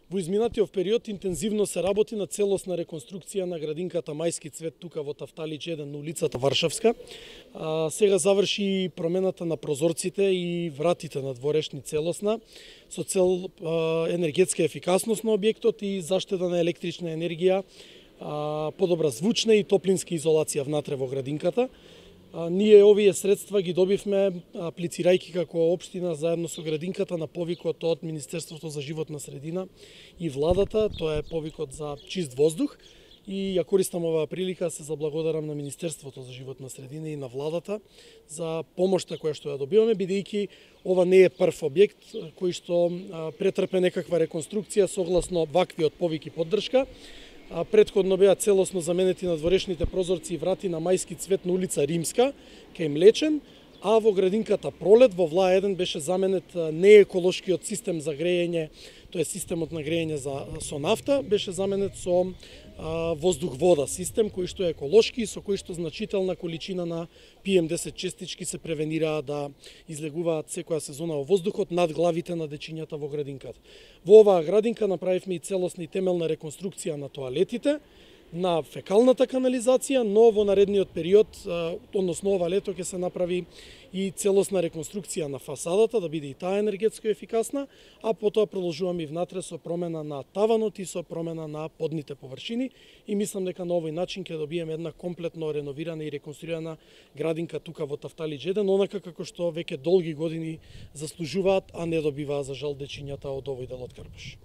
Во изминатиот период интензивно се работи на целосна реконструкција на градинката Мајски цвет тука во Тафталич 1 на улицата Варшавска. Сега заврши промената на прозорците и вратите на дворешни целосна со цел енергетска ефикасност на објектот и заштеда на електрична енергија, подобра звучна и топлинска изолација внатре во градинката. Ние овие средства ги добивме аплицирајќи како општина заедно со градинката на повикот од Министерството за животна средина и владата, тоа е повикот за чист воздух. И ја користам оваа прилика се заблагодарам на Министерството за животна средина и на владата за помошта која што ја добиваме, бидејќи ова не е прв објект кој што претрпе некаква реконструкција согласно ваквиот повик и поддршка. Претходно беа целосно заменети надворешните прозорци и врати на Мајски цвет на улица Римска, кај Млечен, а во градинката Пролет во Вла 1 беше заменет нееколошкиот систем за грејење, тоа е системот на грејење со нафта, беше заменет со воздух-вода систем кој што е еколошки и со кој што значителна количина на PM10 честички се превенираат да излегуваат секоја сезона во воздухот над главите на дечињата во градинката. Во оваа градинка направивме и целосна и темелна реконструкција на тоалетите, на фекалната канализација, но во наредниот период, односно ова лето, ќе се направи и целосна реконструкција на фасадата, да биде и таа енергетско ефикасна, а потоа продолжуваме и внатре со промена на таванот и со промена на подните површини и мислам дека на овој начин ќе добиеме една комплетно реновирана и реконструирана градинка тука во Тафталич 1, онака како што веќе долги години заслужуваат, а не добиваа за жал дечињата од овој дел од Карпуш.